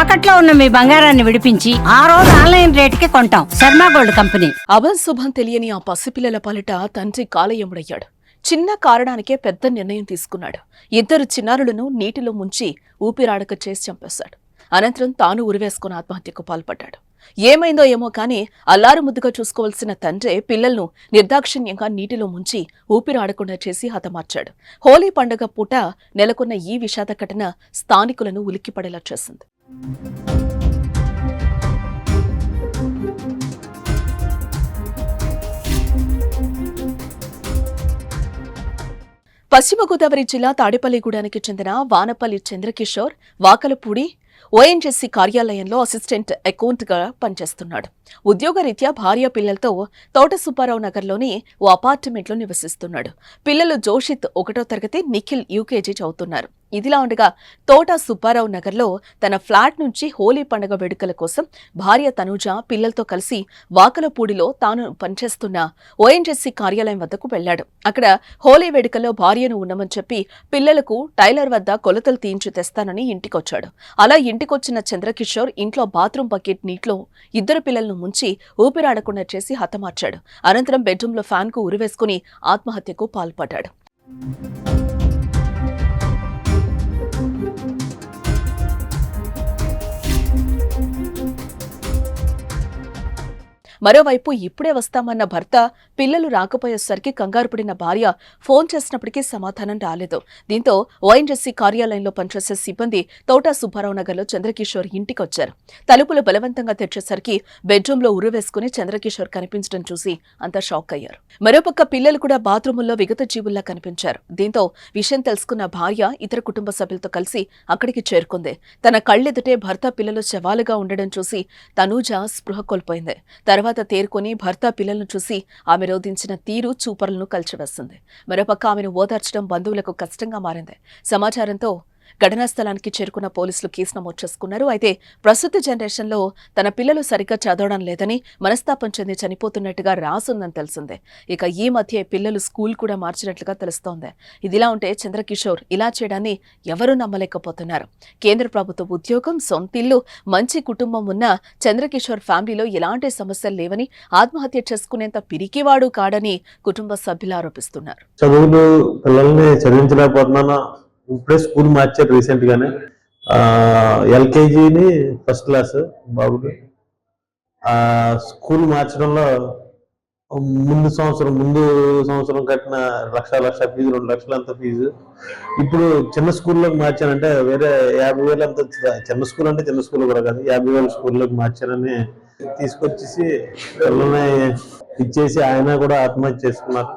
తాకట్లో ఉన్న మీ బంగారాన్ని విడిపించి ఆ రోజు ఆన్లైన్ రేటుకి కొంటాం. Sharma gold company. అభంశుభం తెలియని ఆ పసిపిల్లల పాలిట తండ్రి కాలయముడయ్యాడు. చిన్న కారణానికే పెద్ద నిర్ణయం తీసుకున్నాడు. ఇద్దరు చిన్నారులను నీటిలో ముంచి ఊపిరాడక చేసి చంపేశాడు. అనంతరం తాను ఉరివేసుకుని ఆత్మహత్యకు పాల్పడ్డాడు. ఏమైందో ఏమో కానీ అల్లారు ముద్దుగా చూసుకోవాల్సిన తండ్రే పిల్లలను నిర్దాక్షిణ్యంగా నీటిలో ముంచి ఊపిరాడకుండా చేసి హతమార్చాడు. హోలీ పండుగ పూట నెలకొన్న ఈ విషాద ఘటన స్థానికులను ఉలిక్కిపడేలా చేసింది. పశ్చిమ గోదావరి జిల్లా తాడేపల్లిగూడానికి చెందిన వానపల్లి చంద్రకిషోర్ వాకలపూడి ఓఎన్జీసీ కార్యాలయంలో అసిస్టెంట్ అకౌంట్గా పనిచేస్తున్నాడు. ఉద్యోగరీత్యా భార్య పిల్లలతో తోట సుబ్బారావు నగర్లోని ఓ అపార్ట్మెంట్లో నివసిస్తున్నాడు. పిల్లలు జోషిత్ 1వ తరగతి, నిఖిల్ యూకేజీ చదువుతున్నారు. ఇదిలా ఉండగా తోట సుబ్బారావు నగర్లో తన ఫ్లాట్ నుంచి హోలీ పండుగ వేడుకల కోసం భార్య తనూజ పిల్లలతో కలిసి వాకలపూడిలో తాను పనిచేస్తున్న ఓఎన్జీసీ కార్యాలయం వద్దకు వెళ్లాడు. అక్కడ హోలీ వేడుకల్లో భార్యను ఉండమని చెప్పి పిల్లలకు టైలర్ వద్ద కొలతలు తీయించి తెస్తానని ఇంటికొచ్చాడు. అలా ఇంటికొచ్చిన చంద్రకిషోర్ ఇంట్లో బాత్రూమ్ బకెట్ నీటిలో ఇద్దరు పిల్లలను ముంచి ఊపిరాడకుండా చేసి హతమార్చాడు. అనంతరం బెడ్రూమ్లో ఫ్యాన్కు ఉరివేసుకుని ఆత్మహత్యకు పాల్పడ్డాడు. మరోవైపు ఇప్పుడే వస్తామన్న భర్త పిల్లలు రాకపోయేసరికి కంగారు పడిన భార్య ఫోన్ చేసినప్పటికీ సమాధానం రాలేదు. దీంతో ఓఎన్జీసీ కార్యాలయంలో పనిచేసే సిబ్బంది తోట సుబ్బారావు నగర్లో చంద్రకిషోర్ ఇంటికొచ్చారు. తలుపులు బలవంతంగా తెచ్చేసరికి బెడ్రూమ్లో ఉరివేసుకుని చంద్రకిషోర్ కనిపించడం చూసి అంతా షాక్ అయ్యారు. మరోపక్క పిల్లలు కూడా బాత్రూముల్లో విగత జీవుల్లా కనిపించారు. దీంతో విషయం తెలుసుకున్న భార్య ఇతర కుటుంబ సభ్యులతో కలిసి అక్కడికి చేరుకుంది. తన కళ్ళెదుటే భర్త పిల్లలు శవాలుగా ఉండడం చూసి తనూజ స్పృహ కోల్పోయింది. తర్వాత తేరుకొని భర్త పిల్లలను చూసి ఆమె రోధించిన తీరు చూపరులను కలిచివేస్తుంది. మరోపక్క ఆమెను ఓదార్చడం బంధువులకు కష్టంగా మారింది. సమాచారంతో ఘటనా స్థలానికి చేరుకున్న పోలీసులు కేసు నమోదు చేసుకున్నారు. అయితే ప్రస్తుత జనరేషన్లో తన పిల్లలు సరిగ్గా చదవడం లేదని మనస్తాపం చెంది చనిపోతున్నట్టుగా రాసుందని తెలిసిందే. ఇక ఈ మధ్య పిల్లలు స్కూల్ కూడా మార్చినట్లుగా తెలుస్తోంది. ఇదిలా ఉంటే చంద్రకిషోర్ ఇలా చేయడాన్ని ఎవరూ నమ్మలేకపోతున్నారు. కేంద్ర ప్రభుత్వ ఉద్యోగం, సొంతిల్లు, మంచి కుటుంబం ఉన్న చంద్రకిషోర్ ఫ్యామిలీలో ఎలాంటి సమస్యలు లేవని, ఆత్మహత్య చేసుకునేంత పిరికివాడు కాడని కుటుంబ సభ్యులు ఆరోపిస్తున్నారు. చదువులు పిల్లల్ని చదివించలేకపోతున్నాను. ఇప్పుడే స్కూల్ మార్చారు రీసెంట్ గానే. ఎల్కేజీని ఫస్ట్ క్లాస్ బాబుకి. స్కూల్ మార్చడంలో ముందు సంవత్సరం కట్టిన లక్ష ఫీజు, 2 లక్షలు అంత ఫీజు. ఇప్పుడు చిన్న స్కూల్లోకి మార్చానంటే వేరే 50,000 అంత. చిన్న స్కూల్ అంటే చిన్న స్కూల్ కూడా కాదు, 50,000 స్కూల్లోకి మార్చానని తీసుకొచ్చేసి పిల్లల్ని ఇచ్చేసి ఆయన కూడా ఆత్మహత్య చేసుకున్నారు.